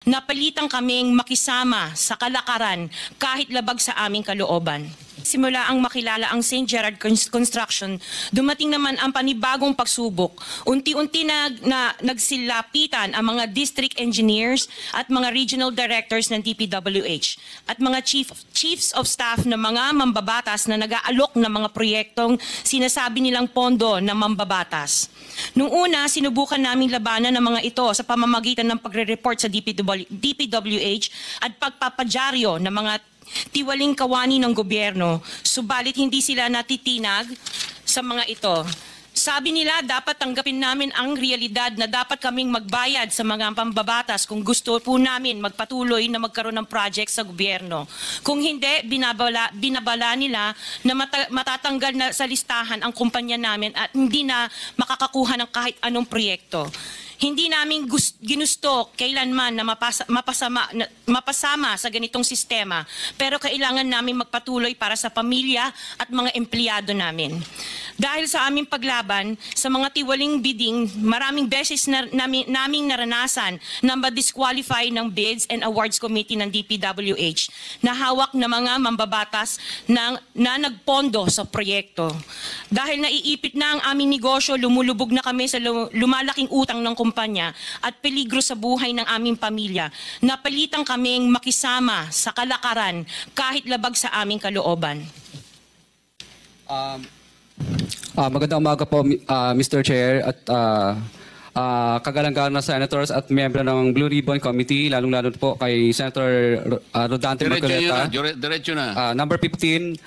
Napilitan kaming makisama sa kalakaran kahit labag sa aming kalooban. Simula ang makilala ang St. Gerard Construction, dumating naman ang panibagong pagsubok. Unti-unti nagsilapitan ang mga district engineers at mga regional directors ng DPWH at mga chiefs of staff ng mga mambabatas na nag-aalok ng mga proyektong sinasabi nilang pondo ng mambabatas. Noong una, sinubukan naming labanan ng mga ito sa pamamagitan ng pagre-report sa DPWH at pagpapadyaryo ng mga tiwaling kawani ng gobyerno, subalit hindi sila natitinag sa mga ito. Sabi nila dapat tanggapin namin ang realidad na dapat kaming magbayad sa mga pambabatas kung gusto po namin magpatuloy na magkaroon ng project sa gobyerno. Kung hindi, binabala nila na matatanggal na sa listahan ang kumpanya namin at hindi na makakakuha ng kahit anong proyekto. Hindi namin ginusto kailanman na mapasama sa ganitong sistema, pero kailangan namin magpatuloy para sa pamilya at mga empleyado namin. Dahil sa aming paglaban sa mga tiwaling bidding, maraming beses naming naranasan na ma-disqualify ng Bids and Awards Committee ng DPWH na hawak na mga mambabatas na nagpondo sa proyekto. Dahil naiipit na ang aming negosyo, lumulubog na kami sa lumalaking utang ng kumpanya at peligro sa buhay ng aming pamilya. Napilitan kaming makisama sa kalakaran kahit labag sa aming kalooban. Magandang umaga po, Mr. Chair at kagalang-galang na senators at miyembro ng Blue Ribbon Committee, lalong-lalo po kay Senator Rodante Marcoleta. Diretso na. Number 15.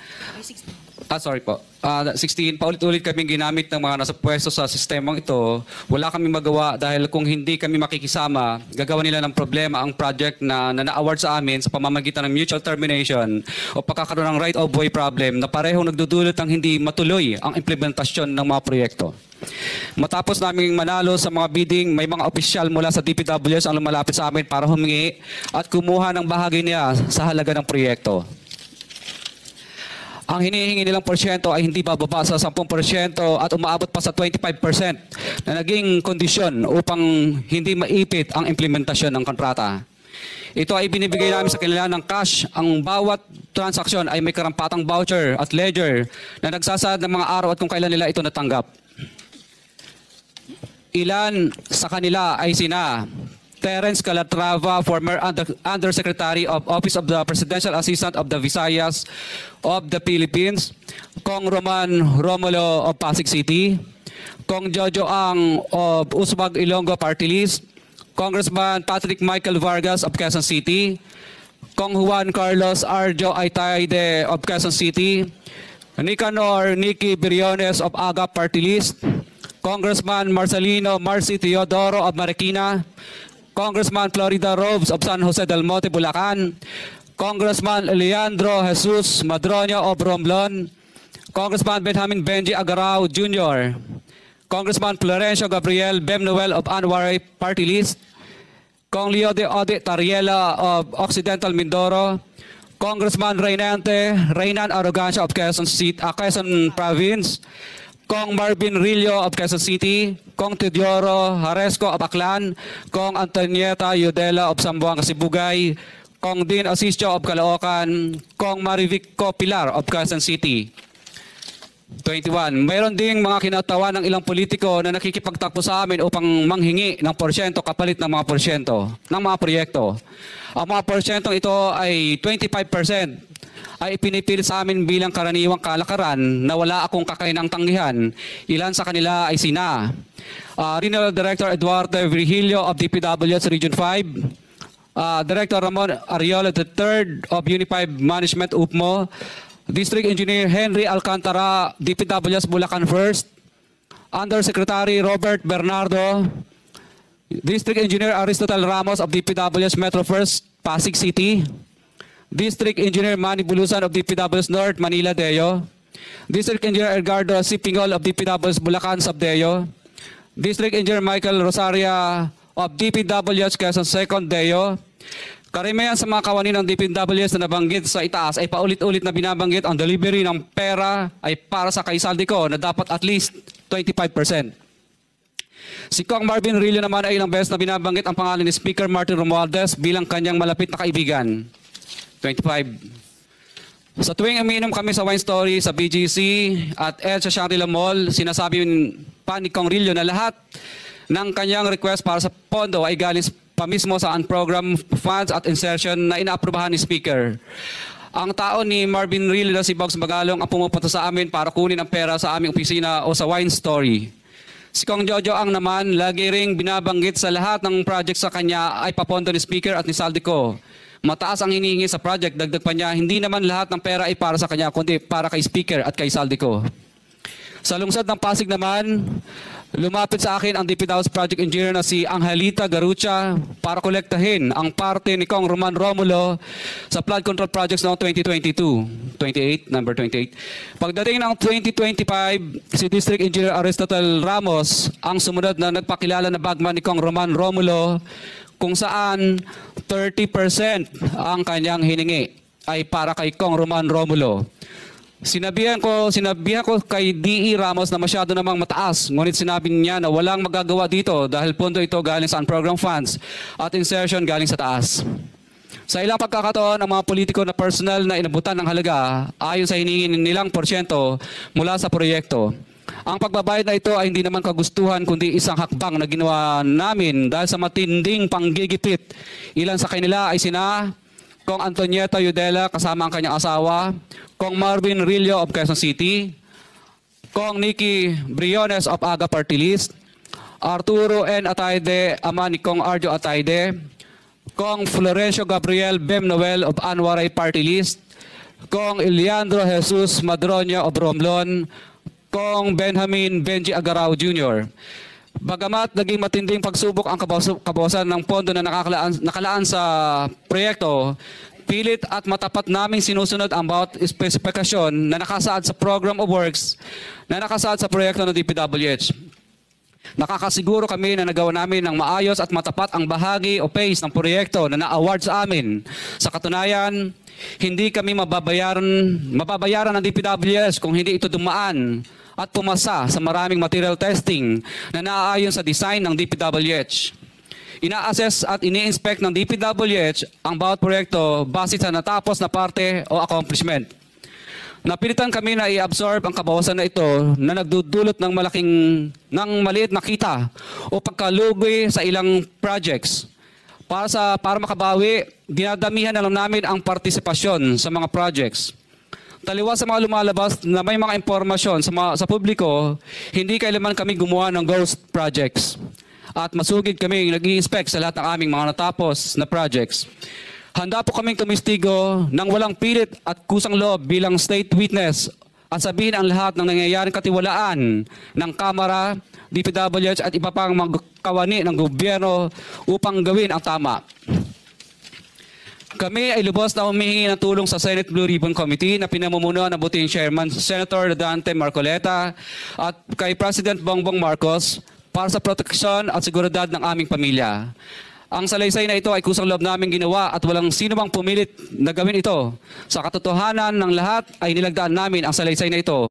Sorry po. 16, paulit-ulit kaming ginamit ng mga nasa pwesto sa sistemang ito. Wala kaming magawa dahil kung hindi kami makikisama, gagawa nila ng problema ang project na na-award sa amin sa pamamagitan ng mutual termination o pagkakaroon ng right of way problem na parehong nagdudulot ng hindi matuloy ang implementasyon ng mga proyekto. Matapos naming manalo sa mga bidding, may mga opisyal mula sa DPWS ang lumalapit sa amin para humingi at kumuha ng bahagi niya sa halaga ng proyekto. Ang hinihingi nilang porsyento ay hindi bababa sa 10% at umaabot pa sa 25% na naging kondisyon upang hindi maipit ang implementasyon ng kontrata. Ito ay binibigay namin sa kanila ng cash. Ang bawat transaksyon ay may karampatang voucher at ledger na nagsasaad ng mga araw at kung kailan nila ito natanggap. Ilan sa kanila ay sina Terence Calatrava, former Undersecretary of Office of the Presidential Assistant of the Visayas of the Philippines, Kong Roman Romulo of Pasig City, Kong Jojo Ang of Usmag Ilonggo Party List, Congressman Patrick Michael Vargas of Quezon City, Kong Juan Carlos Arjo Aitaide of Quezon City, Nicanor Nicky Briones of Agap Party List, Congressman Marcelino Marcy Teodoro of Marikina, Congressman Florida Robes of San Jose del Monte, Bulacan, Congressman Leandro Jesus Madroño of Romblon, Congressman Benjamin Benji Agarao Jr., Congressman Florencio Gabriel Bemnoel of Anwar Party List, Kong Leo de Ode Tariela of Occidental Mindoro, Congressman Reynan Arrogancia of Quezon Province, Kong Marvin Rillo of Quezon City, Kong Teodoro Haresco of Aklan, Kong Antonieta Yudela of Zamboanga, Sibugay, Kong Dean Asisio of Caloocan, Kong Marivico Pilar of Quezon City. 21. Mayroon ding mga kinatawan ng ilang politiko na nakikipagtakbo sa amin upang manghingi ng porsyento kapalit ng mga porsyento ng mga proyekto. Ang mga porsyentong ito ay 25%. Ay ipinipilit sa amin bilang karaniwang kalakaran na wala akong kakainang tanggihan. Ilan sa kanila ay sina Regional Director Eduardo Virgilio of DPWS Region 5, Director Ramon Ariola III of Unified Management UPMO, District Engineer Henry Alcantara, DPWS Bulacan First, Undersecretary Robert Bernardo, District Engineer Aristotle Ramos of DPWS Metro First, Pasig City, District Engineer Manny Bulusan of DPWS North, Manila, Deo, District Engineer Edgardo C. Pingol of DPWS Bulacan, Subdeo, District Engineer Michael Rosaria of DPWS Quezon Second, Deo. Karamihan sa mga kawani ng DPWS na nabanggit sa itaas ay paulit-ulit na binabanggit ang delivery ng pera ay para sa kaisaldi ko na dapat at least 25%. Si Kong Marvin Rillo naman ay ilang beses na binabanggit ang pangalan ni Speaker Martin Romualdez bilang kanyang malapit na kaibigan. 25. Sa tuwing umiinom kami sa Wine Story, sa BGC at sa Shangri-La Mall, sinasabi pa ni Kong Rillo na lahat ng kanyang request para sa pondo ay galing pa mismo sa unprogrammed funds at insertion na inaaprubahan ni Speaker. Ang tao ni Marvin Rillo na si Bogs Magalong ang pumupunta sa amin para kunin ang pera sa aming opisina o sa Wine Story. Si Kong Jojo ang naman lagi ring binabanggit sa lahat ng project sa kanya ay papondo ni Speaker at ni Saldico. Mataas ang hinihingi sa project, dagdag pa niya, hindi naman lahat ng pera ay para sa kanya, kundi para kay Speaker at kay Saldico. Sa lungsod ng Pasig naman, lumapit sa akin ang DPW's project engineer na si Angelita Garucha para kolektahin ang parte ni Kong Roman Romulo sa flood control projects noong 2022. Number 28. Pagdating ng 2025, si District Engineer Aristotle Ramos ang sumunod na nagpakilala na bagman ni Kong Roman Romulo kung saan 30% ang kanyang hiningi ay para kay Kong Roman Romulo. Sinabihan ko kay D.E. Ramos na masyado namang mataas, ngunit sinabi niya na walang magagawa dito dahil pondo ito galing sa unprogrammed funds at insertion galing sa taas. Sa ilang pagkakataon, ang mga politiko na personal na inabutan ng halaga ayon sa hinihingi nilang porsyento mula sa proyekto. Ang pagbabayad na ito ay hindi naman kagustuhan kundi isang hakbang na ginawa namin dahil sa matinding panggigipit. Ilan sa kanila ay sina Kong Antonieta Yudela kasama ang kanyang asawa, Kong Marvin Rillo of Quezon City, Kong Nikki Briones of Aga Party List, Arturo N. Atayde, ama ni Kong Arjo Atayde, Kong Florencio Gabriel Bem Noel of Anwaray Party List, Kong Eliandro Jesus Madroña of Romblon, Kong Benjamin Benji Agarao Jr. Bagamat naging matinding pagsubok ang kabawasan ng pondo na nakalaan sa proyekto, pilit at matapat naming sinusunod ang bawat espesifikasyon na nakasaad sa Program of Works na nakasaad sa proyekto ng DPWH. Nakakasiguro kami na nagawa namin ng maayos at matapat ang bahagi o phase ng proyekto na na-award sa amin. Sa katunayan, hindi kami mababayaran ng DPWH kung hindi ito dumaan at pumasa sa maraming material testing na naaayon sa design ng DPWH. Ina-assess at ini-inspect ng DPWH ang bawat proyekto base sa natapos na parte o accomplishment. Napilitan kami na i-absorb ang kabawasan na ito na nagdudulot ng maliit na kita o pagkalugi sa ilang projects. Para makabawi, dinadamihan na lang namin ang partisipasyon sa mga projects. Taliwas sa mga lumalabas na may mga impormasyon sa publiko, hindi kailanman kami gumawa ng ghost projects. At masugid kami nag-i-inspect sa lahat ng aming mga natapos na projects. Handa po kaming tumistigo ng walang pilit at kusang loob bilang state witness at sabihin ang lahat ng nangyayaring katiwalaan ng Kamara, DPWH at iba pang mga kawani ng gobyerno upang gawin ang tama. Kami ay lubos na humihingi ng tulong sa Senate Blue Ribbon Committee na pinamumunuan ng buting Chairman Senator Dante Marcoleta at kay President Bongbong Marcos para sa proteksyon at seguridad ng aming pamilya. Ang salaysay na ito ay kusang loob namin ginawa at walang sino mang pumilit na gawin ito. Sa katotohanan ng lahat ay nilagdaan namin ang salaysay na ito.